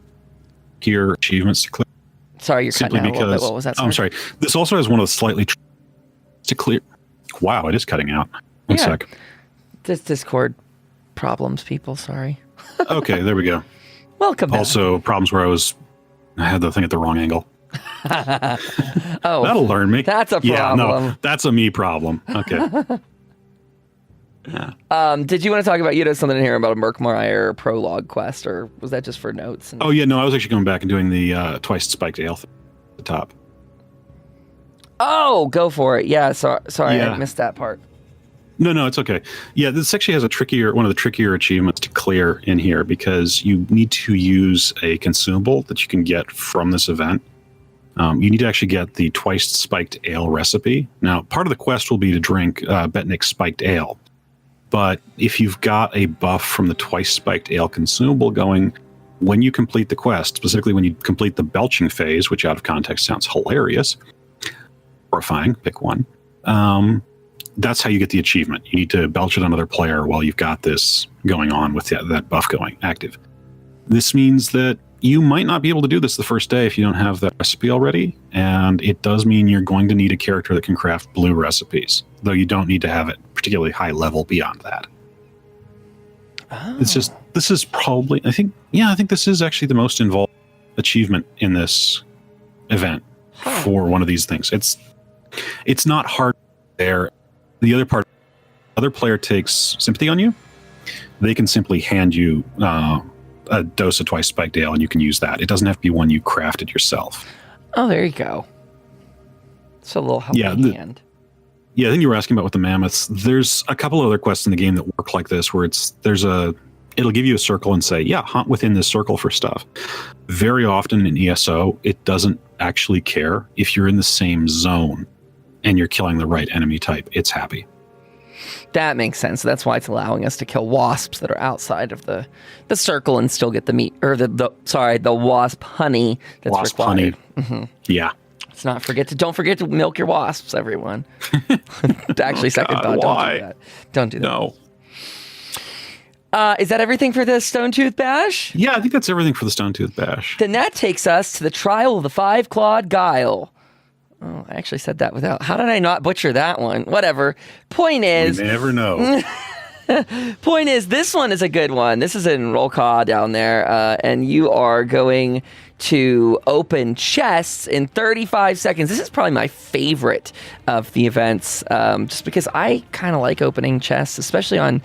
tier achievements to clear. Sorry, you're cutting out a little bit. What was that? I'm sorry. This also has one of the slightly to clear. Wow, it is cutting out. One sec. This Discord problems, people. Sorry. Okay, there we go. Welcome back. Also, problems where I had the thing at the wrong angle. Oh, that'll learn me. That's a problem. Yeah, no, that's a me problem. Okay. Yeah. Did you want to talk about, something in here about a Meier prologue quest, or was that just for notes? Oh, yeah, no, I was actually going back and doing the twice spiked ale at the top. Oh, go for it. Yeah, sorry, I missed that part. No, it's okay. Yeah, this actually has one of the trickier achievements to clear in here because you need to use a consumable that you can get from this event. You need to actually get the twice spiked ale recipe. Now, part of the quest will be to drink Betnik's spiked ale. But if you've got a buff from the twice spiked ale consumable going, when you complete the quest, specifically when you complete the belching phase, which out of context sounds hilarious, horrifying, pick one, that's how you get the achievement. You need to belch at another player while you've got this going on with that buff going active. This means that you might not be able to do this the first day if you don't have that recipe already, and it does mean you're going to need a character that can craft blue recipes, though you don't need to have it particularly high level beyond that. Oh. This is probably, I think this is actually the most involved achievement in this event for one of these things. It's not hard there. The other player takes sympathy on you. They can simply hand you a dose of twice spiked ale, and you can use that. It doesn't have to be one you crafted yourself. Oh, there you go. It's a little helping hand. Yeah, I think you were asking about with the mammoths. There's a couple other quests in the game that work like this, where it'll give you a circle and say, hunt within this circle for stuff. Very often in ESO, it doesn't actually care if you're in the same zone and you're killing the right enemy type. It's happy. That makes sense. That's why it's allowing us to kill wasps that are outside of the circle and still get the meat, or the wasp honey that's wasp required. Honey. Mm-hmm. Yeah. Don't forget to milk your wasps, everyone. Actually, second thought, why? Don't do that. Don't do that. No. Is that everything for the Stonetooth Bash? Yeah, I think that's everything for the Stonetooth Bash. Then that takes us to the trial of the 5-clawed guile. Oh, I actually said that without... How did I not butcher that one? Whatever. Point is... You never know. Point is, this one is a good one. This is in roll call down there, and you are going to open chests in 35 seconds. This is probably my favorite of the events, just because I kind of like opening chests, especially on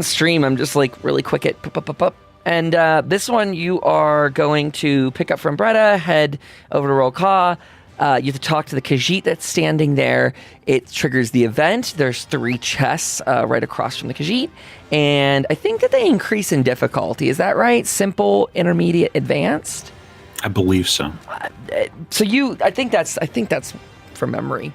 stream. I'm just like really quick at pop. And this one you are going to pick up from Bretta, head over to roll call. You have to talk to the Khajiit that's standing there. It triggers the event. There's 3 chests right across from the Khajiit. And I think that they increase in difficulty. Is that right? Simple, intermediate, advanced? I believe so. I think that's from memory.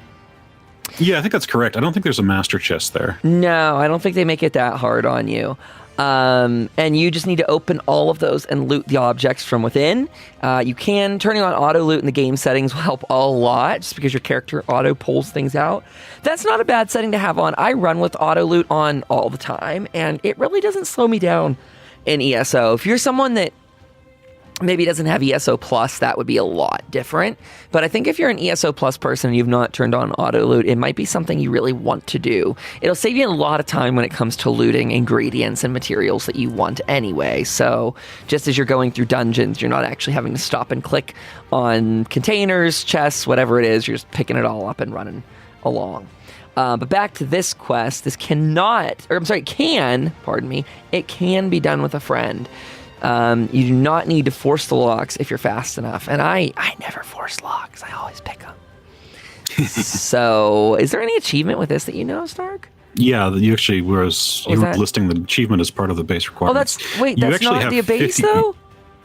Yeah, I think that's correct. I don't think there's a master chest there. No, I don't think they make it that hard on you. And you just need to open all of those and loot the objects from within. Turning on auto loot in the game settings will help a lot, just because your character auto pulls things out. That's not a bad setting to have on. I run with auto loot on all the time, and it really doesn't slow me down in ESO. If you're someone that maybe doesn't have ESO Plus, that would be a lot different. But I think if you're an ESO Plus person and you've not turned on auto loot, it might be something you really want to do. It'll save you a lot of time when it comes to looting ingredients and materials that you want anyway. So just as you're going through dungeons, you're not actually having to stop and click on containers, chests, whatever it is. You're just picking it all up and running along. But back to this quest, it can be done with a friend. You do not need to force the locks if you're fast enough. And I never force locks. I always pick them. So, is there any achievement with this that you know, Starke? Yeah, you actually you were listing the achievement as part of the base requirements. That's not the base though?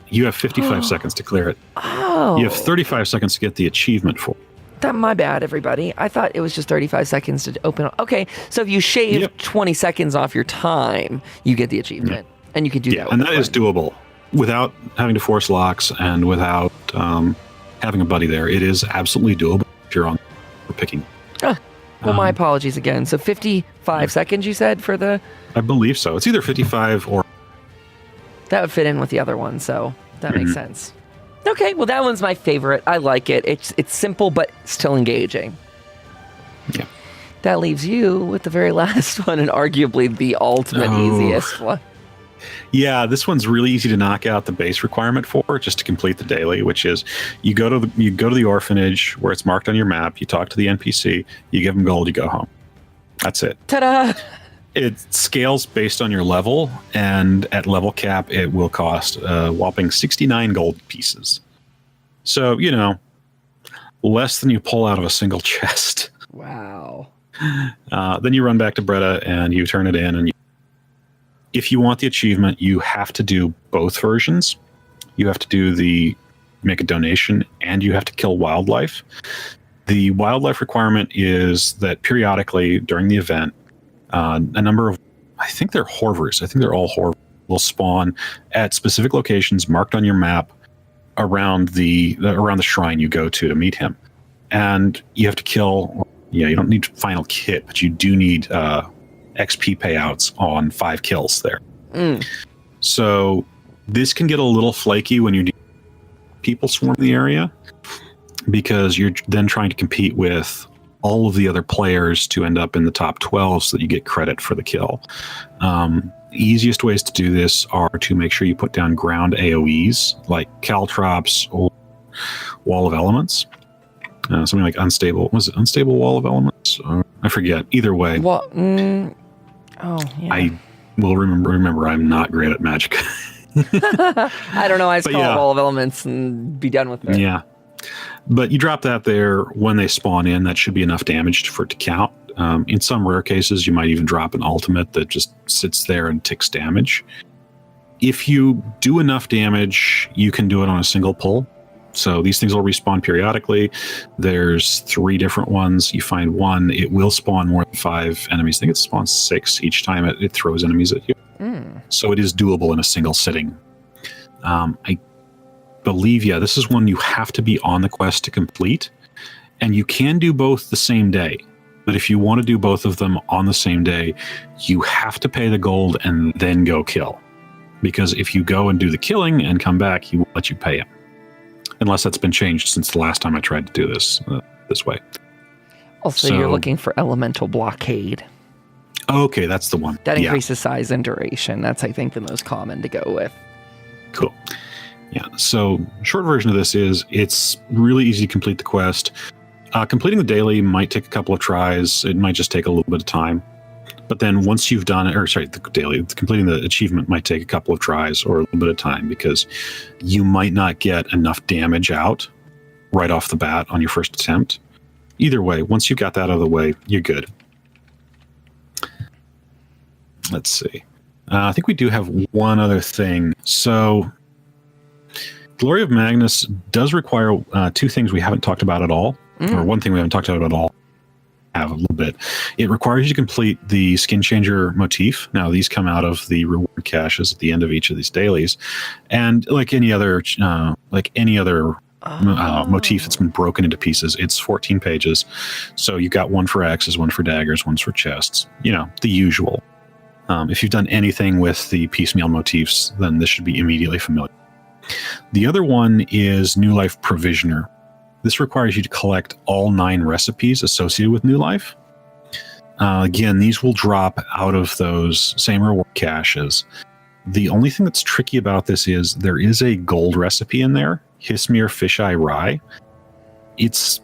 You have 55 seconds to clear it. Oh. You have 35 seconds to get the achievement for it. My bad, everybody. I thought it was just 35 seconds to open. Okay, so if you shave 20 seconds off your time, you get the achievement. Yeah. And you can do that. And that is doable without having to force locks and without having a buddy there. It is absolutely doable if you're on for picking. Well, my apologies again. So 55 seconds, you said, for the... I believe so. It's either 55 or... That would fit in with the other one, so that makes sense. Okay, well, that one's my favorite. I like it. It's simple, but still engaging. Yeah. That leaves you with the very last one and arguably the ultimate easiest one. Yeah, this one's really easy to knock out the base requirement for, just to complete the daily, which is you go to the orphanage where it's marked on your map, you talk to the NPC, you give them gold, you go home. That's it. Ta-da! It scales based on your level, and at level cap, it will cost a whopping 69 gold pieces. So, less than you pull out of a single chest. Wow. Then you run back to Bretta and you turn it in, and if you want the achievement, you have to do both versions. You have to do make a donation, and you have to kill wildlife. The wildlife requirement is that periodically during the event, a number of, I think they're Horvers, I think they're all Horvers, will spawn at specific locations marked on your map around the shrine you go to meet him. And you have to kill, you don't need final kit, but you do need XP payouts on 5 kills there. So this can get a little flaky when you people swarm the area, because you're then trying to compete with all of the other players to end up in the top 12 so that you get credit for the kill. Easiest ways to do this are to make sure you put down ground AoEs like caltrops or Wall of Elements. Something like unstable. Was it unstable Wall of Elements? I forget. Either way. I will remember I'm not great at magic. I don't know. I just call it Wall of Elements and be done with it. Yeah. But you drop that there when they spawn in. That should be enough damage for it to count. In some rare cases, you might even drop an ultimate that just sits there and ticks damage. If you do enough damage, you can do it on a single pull. So these things will respawn periodically. There's 3 different ones. You find one, it will spawn more than 5 enemies. I think it spawns 6 each time it throws enemies at you. So it is doable in a single sitting. I believe, this is one you have to be on the quest to complete. And you can do both the same day. But if you want to do both of them on the same day, you have to pay the gold and then go kill. Because if you go and do the killing and come back, he won't let you pay him. Unless that's been changed since the last time I tried to do this way. Also, you're looking for Elemental Blockade. Okay, that's the one. That increases size and duration. That's, I think, the most common to go with. Cool. Yeah, so short version of this is it's really easy to complete the quest. Completing the daily might take a couple of tries. It might just take a little bit of time. But then once you've done it, completing the achievement might take a couple of tries or a little bit of time, because you might not get enough damage out right off the bat on your first attempt. Either way, once you've got that out of the way, you're good. Let's see. I think we do have one other thing. So Glory of Magnus does require 2 things we haven't talked about at all, or one thing we haven't talked about at all. Have a little bit. It requires you to complete the skin changer motif. Now, these come out of the reward caches at the end of each of these dailies, and like any other motif that's been broken into pieces, it's 14 pages. So you've got one for axes, one for daggers, one's for chests. The usual. If you've done anything with the piecemeal motifs, then this should be immediately familiar. The other one is New Life Provisioner. This requires you to collect all 9 recipes associated with New Life. Again, these will drop out of those same reward caches. The only thing that's tricky about this is there is a gold recipe in there, Hismir Fisheye Rye. It's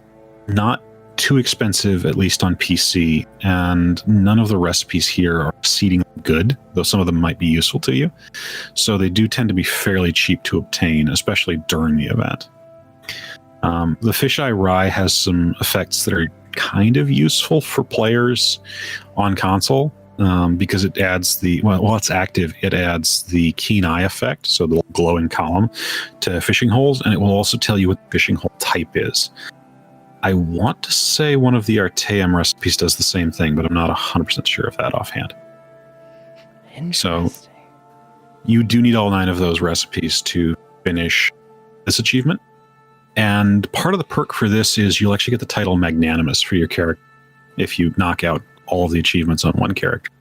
not too expensive, at least on PC, and none of the recipes here are exceedingly good, though some of them might be useful to you. So they do tend to be fairly cheap to obtain, especially during the event. The Fisheye Rye has some effects that are kind of useful for players on console because it adds while it's active, it adds the keen eye effect, so the glowing column to fishing holes, and it will also tell you what the fishing hole type is. I want to say one of the Arteum recipes does the same thing, but I'm not 100% sure of that offhand. So you do need all 9 of those recipes to finish this achievement. And part of the perk for this is you'll actually get the title Magnanimous for your character if you knock out all of the achievements on one character.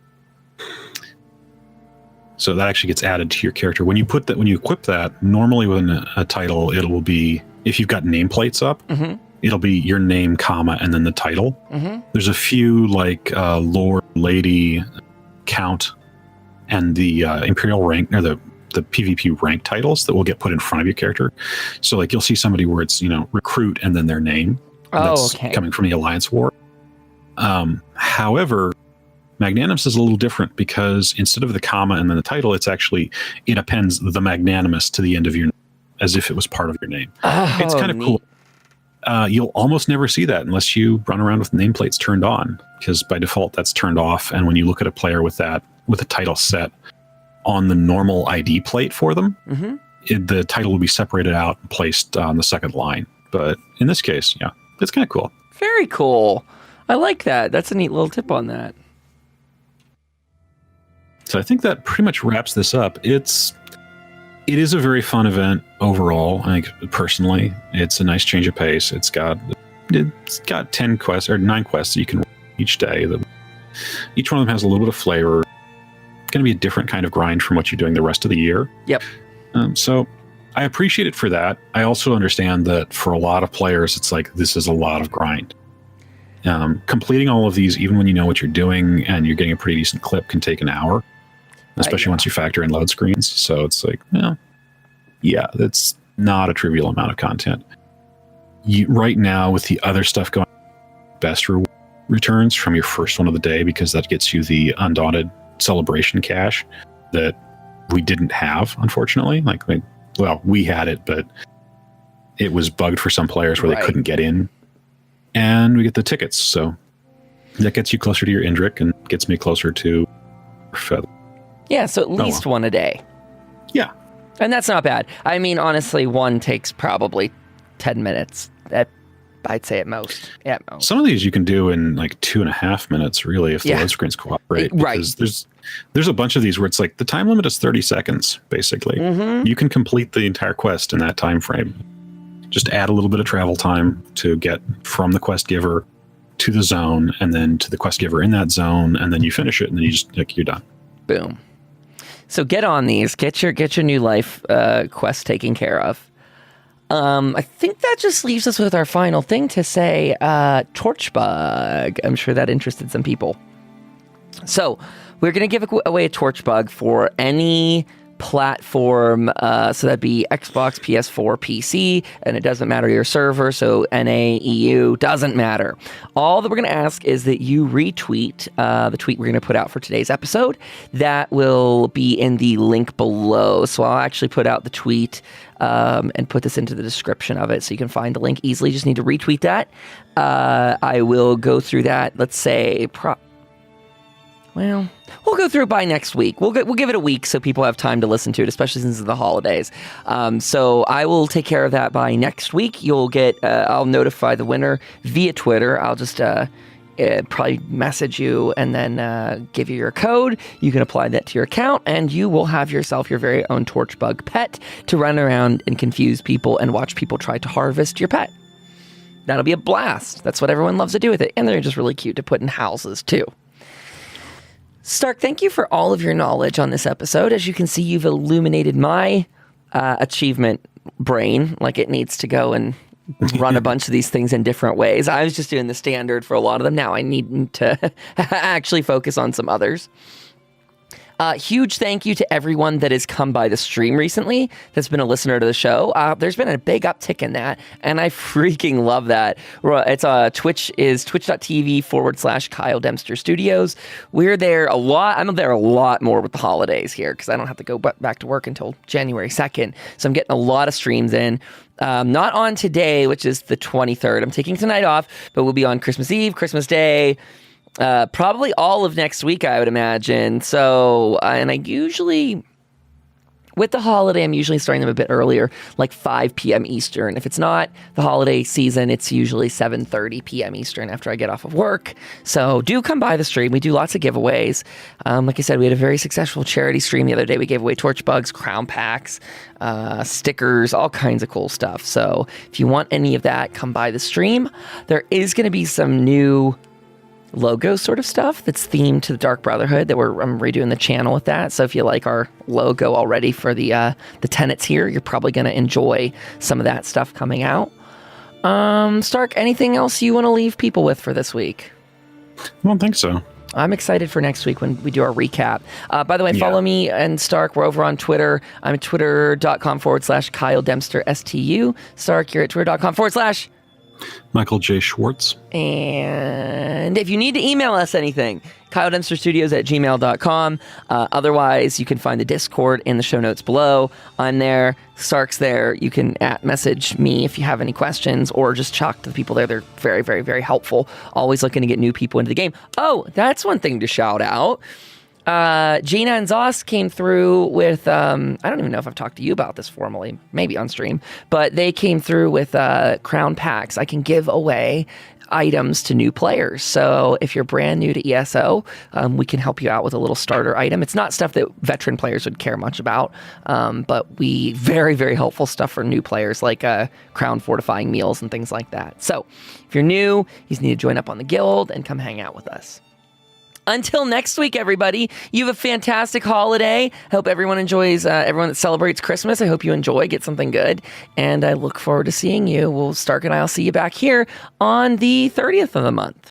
So that actually gets added to your character. When you equip that, normally with a title, it will be, if you've got nameplates up, it'll be your name, comma, and then the title. There's a few like Lord, Lady, Count, and the Imperial rank, or the PvP rank titles that will get put in front of your character. So like you'll see somebody where it's, recruit and then their name. That's coming from the Alliance War. However, Magnanimous is a little different because instead of the comma and then the title, it appends the Magnanimous to the end of your name as if it was part of your name. It's kind of cool. You'll almost never see that unless you run around with nameplates turned on, because by default that's turned off. And when you look at a player with a title set on the normal ID plate for them, the title will be separated out and placed on the second line. But in this case, yeah, it's kind of cool. Very cool. I like that. That's a neat little tip on that. So I think that pretty much wraps this up. It is a very fun event overall. I think personally, it's a nice change of pace. It's got 10 quests or 9 quests that you can run each day. Each one of them has a little bit of flavor. It's going to be a different kind of grind from what you're doing the rest of the year. Yep. So I appreciate it for that. I also understand that for a lot of players, it's like, this is a lot of grind. Completing all of these, even when you know what you're doing and you're getting a pretty decent clip, can take an hour, especially once you factor in load screens. So it's like, that's not a trivial amount of content. Right now, with the other stuff going, best returns from your first one of the day, because that gets you the Undaunted Celebration cache that we didn't have, unfortunately. We had it, but it was bugged for some players where they couldn't get in. And we get the tickets, so that gets you closer to your Indrik and gets me closer to Feather. Yeah, so at least one a day. Yeah. And that's not bad. I mean, honestly, one takes probably 10 minutes. I'd say at most. Some of these you can do in like 2.5 minutes, really, if the load screens cooperate. Because there's a bunch of these where it's like the time limit is 30 seconds, basically. You can complete the entire quest in that time frame. Just add a little bit of travel time to get from the quest giver to the zone, and then to the quest giver in that zone, and then you finish it, and then you're done. Boom. So get on these. Get your new life quest taken care of. I think that just leaves us with our final thing to say, Torchbug. I'm sure that interested some people. So we're going to give away a Torchbug for any platform, so that'd be Xbox, PS4, PC, and it doesn't matter your server, so NA, EU, doesn't matter. All that we're going to ask is that you retweet the tweet we're going to put out for today's episode. That will be in the link below, so I'll actually put out the tweet and put this into the description of it so you can find the link easily. Just need to retweet that. I will go through that, let's say, we'll go through it by next week. We'll give it a week so people have time to listen to it, especially since it's the holidays. So I will take care of that by next week. You'll get, I'll notify the winner via Twitter. I'll just probably message you and then give you your code. You can apply that to your account, and you will have yourself your very own Torchbug pet to run around and confuse people and watch people try to harvest your pet. That'll be a blast. That's what everyone loves to do with it. And they're just really cute to put in houses, too. Starke, thank you for all of your knowledge on this episode. As you can see, you've illuminated my achievement brain like it needs to go and run a bunch of these things in different ways. I was just doing the standard for a lot of them. Now I need to actually focus on some others. Huge thank you to everyone that has come by the stream recently that's been a listener to the show. There's been a big uptick in that, and I freaking love that. It's Twitch is twitch.tv/Kyle Dempster Studios. We're there a lot. I'm there a lot more with the holidays here because I don't have to go back to work until January 2nd. So I'm getting a lot of streams in. Not on today, which is the 23rd. I'm taking tonight off, but we'll be on Christmas Eve, Christmas Day, probably all of next week, I would imagine. So, and I usually, with the holiday, I'm usually starting them a bit earlier, like 5 p.m. Eastern. If it's not the holiday season, it's usually 7:30 p.m. Eastern after I get off of work. So do come by the stream. We do lots of giveaways. Like I said, we had a very successful charity stream the other day. We gave away torch bugs, crown packs, stickers, all kinds of cool stuff. So if you want any of that, come by the stream. There is going to be some new logo sort of stuff that's themed to the Dark Brotherhood that I'm redoing the channel with that. So if you like our logo already for the Tenets here, you're probably going to enjoy some of that stuff coming out. Starke, anything else you want to leave people with for this week? I don't think so. I'm excited for next week when we do our recap. By the way, follow me and Starke. We're over on Twitter. I'm at twitter.com/Kyle Dempster STU. Starke, you're at twitter.com/ Michael J. Schwartz. And if you need to email us anything, KyleDempsterStudios@gmail.com. Otherwise, you can find the Discord in the show notes below. I'm there. Stark's there. You can message me if you have any questions or just talk to the people there. They're very, very, very helpful. Always looking to get new people into the game. Oh, that's one thing to shout out. Gina and Zoss came through with, I don't even know if I've talked to you about this formally, maybe on stream, but they came through with crown packs. I can give away items to new players. So if you're brand new to ESO, we can help you out with a little starter item. It's not stuff that veteran players would care much about, but very, very helpful stuff for new players like crown fortifying meals and things like that. So if you're new, you just need to join up on the guild and come hang out with us. Until next week, everybody, you have a fantastic holiday. I hope everyone enjoys, everyone that celebrates Christmas. I hope you enjoy, get something good. And I look forward to seeing you. Starke and I will see you back here on the 30th of the month.